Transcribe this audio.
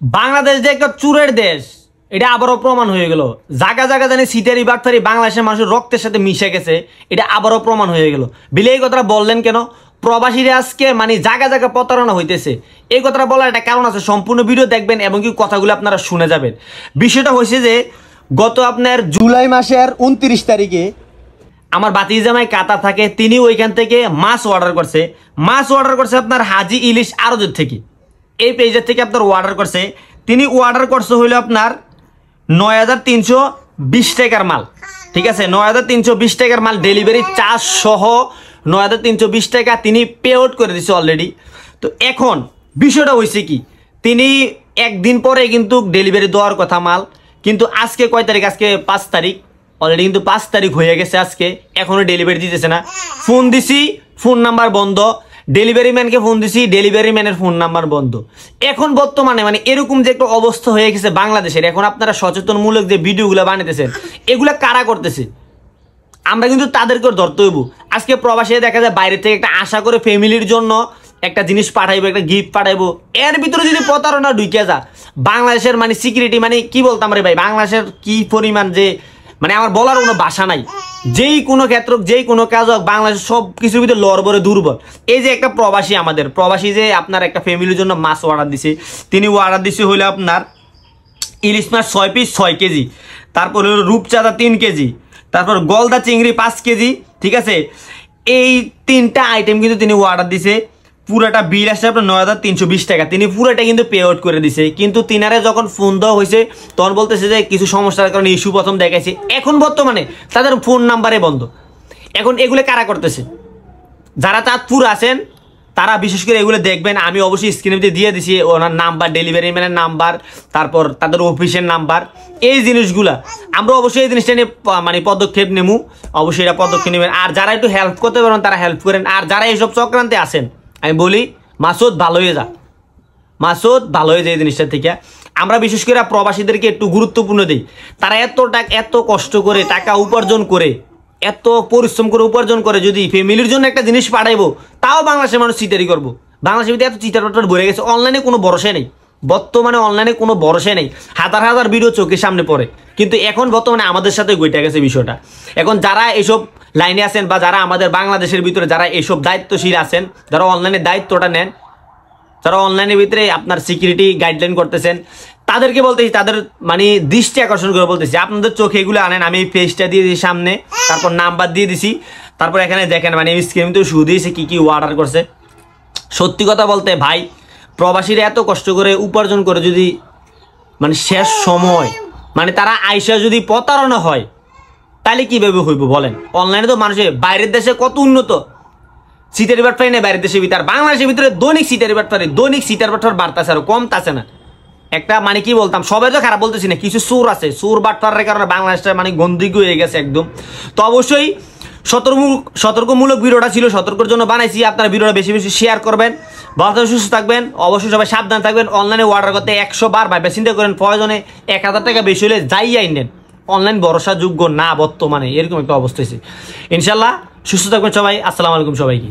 বাংলাদেশ যে একটা চুরের দেশ এটা আবারও প্রমাণ হয়ে গেল। জায়গা জায়গা জানি সিটারি বাটফারি বাংলাদেশের মানুষের রক্তের সাথে মিশে গেছে, এটা আবারও প্রমাণ হয়ে গেল। বিলে এই কথাটা বললেন কেন? প্রবাসীরা আজকে মানে জায়গা জায়গা প্রতারণা হইতেছে, এই কথাটা বলার একটা কারণ আছে। সম্পূর্ণ ভিডিও দেখবেন এবং কি কথাগুলো আপনারা শুনে যাবেন। বিষয়টা হয়েছে যে গত আপনার জুলাই মাসের 29 তারিখে আমার বাতিজামাই কাতার থাকে, তিনি ওইখান থেকে মাছ অর্ডার করছে। মাছ অর্ডার করছে আপনার হাজি ইলিশ আড়ত থেকে, এই পেজের থেকে আপনার অর্ডার করছে। তিনি অর্ডার করছে হইলো আপনার 9320 টাকার মাল, ঠিক আছে? 9320 টাকার মাল ডেলিভারি চার্জ সহ 9320 টাকা তিনি পে আউট করে দিচ্ছে অলরেডি। তো এখন বিষয়টা হয়েছে কি, তিনি একদিন পরে কিন্তু ডেলিভারি দেওয়ার কথা মাল, কিন্তু আজকে কয় তারিখ? আজকে 5 তারিখ, অলরেডি কিন্তু 5 তারিখ হয়ে গেছে আজকে, এখনো ডেলিভারি দিতেছে না। ফোন দিছি, ফোন নাম্বার বন্ধ। ডেলিভারি ম্যানকে ফোন দিছি, ডেলিভারি ম্যানের ফোন নাম্বার বন্ধ। এখন বর্তমানে মানে এরকম যে একটা অবস্থা হয়ে গেছে বাংলাদেশের, এখন আপনারা সচেতনমূলক যে ভিডিওগুলো বানাইতেছেন এগুলা কারা করতেছে? আমরা কিন্তু তাদেরকে ধরতে হইব। আজকে প্রবাসী দেখা যায় বাইরে থেকে একটা আশা করে ফ্যামিলির জন্য একটা জিনিস পাঠাইবো, একটা গিফট পাঠাইবো, এর ভিতরে যদি প্রতারণা ঢুকে যা, বাংলাদেশের মানে সিকিউরিটি মানে কি বলতাম রে ভাই, বাংলাদেশের কি পরিমাণ যে মানে আমার বলার কোনো ভাষা নাই। যেই কোনো ক্ষেত্র যেই কোনো কাজ হোক বাংলাদেশ সব কিছুর ভিতরে লড়বড়ে দুর্বল। এই যে একটা প্রবাসী, আমাদের প্রবাসী যে আপনার একটা ফ্যামিলির জন্য মাছ অর্ডার দিছে, তিনি অর্ডার দিছে হইলে আপনার ইলিশ মাছ 6 পিস 6 কেজি, তারপর হলো রূপচাঁদা 3 কেজি, তারপর গলদা চিংড়ি 5 কেজি, ঠিক আছে? এই 3টা আইটেম কিন্তু তিনি অর্ডার দিছে। পুরাটা বিল আসছে আপনার 9320 টাকা, তিনি পুরাটা কিন্তু পে আউট করে দিছে। কিন্তু তিনারে যখন ফোন দেওয়া হয়েছে তখন বলতেছে যে কিছু সমস্যার কারণে ইস্যু প্রথম দেখাইছে, এখন বর্তমানে তাদের ফোন নাম্বারে বন্ধ। এখন এগুলো কারা করতেছে? যারা চাঁদপুর আছেন তারা বিশেষ করে এগুলো দেখবেন। আমি অবশ্যই স্ক্রিনে দিয়ে দিছি ওনার নাম্বার, ডেলিভারি ম্যানের নাম্বার, তারপর তাদের অফিসের নাম্বার, এই জিনিসগুলা আমরা অবশ্যই এই জিনিসটা নিয়ে মানে পদক্ষেপ নেবো, অবশ্যই এটা পদক্ষেপ নেবেন। আর যারা একটু হেল্প করতে পারেন তারা হেল্প করেন। আর যারা এইসব চক্রান্তে আছেন আমি বলি মাসুদ ভালো হয়ে যা, মাসুদ ভালো হয়ে যায় এই জিনিসটা থেকে। আমরা বিশেষ করে প্রবাসীদেরকে একটু গুরুত্বপূর্ণ দিই। তারা এত কষ্ট করে টাকা উপার্জন করে, এত পরিশ্রম করে উপার্জন করে, যদি ফ্যামিলির জন্য একটা জিনিস পাঠাইবো তাও বাংলাদেশের মানুষ চিটারি করবো। বাংলাদেশের ভিতরে এত চিটার ভরে গেছে, অনলাইনে কোনো ভরসা নেই। বর্তমানে অনলাইনে কোনো ভরসা নেই, হাজার হাজার ভিডিও চোখের সামনে পড়ে। কিন্তু এখন বর্তমানে আমাদের সাথে গইটা গেছে বিষয়টা। এখন যারা এসব লাইনে আছেন বা যারা আমাদের বাংলাদেশের ভিতরে যারা এসব দায়িত্বশীল আছেন, যারা অনলাইনে দায়িত্বটা নেন, যারা অনলাইনের ভিতরে আপনার সিকিউরিটি গাইডলাইন করতেছেন, তাদেরকে বলতেছি, তাদের মানে দৃষ্টি আকর্ষণ করে বলতেছি আপনাদের চোখে এগুলো আনেন। আমি পেজটা দিয়ে দিই সামনে, তারপর নাম্বার দিয়ে দিছি, তারপর এখানে দেখেন মানে স্ক্রিন তো শুরু দিয়েছে কি কি অর্ডার করছে। সত্যি কথা বলতে ভাই, প্রবাসীরা এত কষ্ট করে উপার্জন করে যদি মানে শেষ সময় মানে তারা আইসা যদি প্রতারণা হয় তাহলে কীভাবে হইব বলেন? অনলাইনে তো মানুষের বাইরের দেশে কত উন্নত, সিটারি বাটফারি নেই বাইরের দেশের ভিতরে, বাংলাদেশের ভিতরে দৈনিক সিটারি বাটফারি, দৈনিক সিটার বাটফার বাড়তেছে, আর কমতাছে না। একটা মানে কি বলতাম, সবাই তো খারাপ বলতেছি না, কিছু সুর আছে, সুর বাটফারের কারণে বাংলাদেশটা মানে গন্দিগ হয়ে গেছে একদম। তো অবশ্যই সতর্কমূলক ভিডিওটা ছিল, সতর্কের জন্য বানাইছি। আপনারা ভিডিওটা বেশি বেশি শেয়ার করবেন, ভালো সুস্থ থাকবেন, অবশ্যই সবাই সাবধান থাকবেন। অনলাইনে অর্ডার করতে 100 বার ভাবে চিন্তা করেন, প্রয়োজনে 1000 টাকা বেশি হলে যাই নেন, অনলাইন ভরসাযোগ্য না বর্তমানে, এরকম একটা অবস্থা হয়েছে। ইনশাল্লাহ সুস্থ থাকবেন সবাই। আসসালামু আলাইকুম সবাইকে।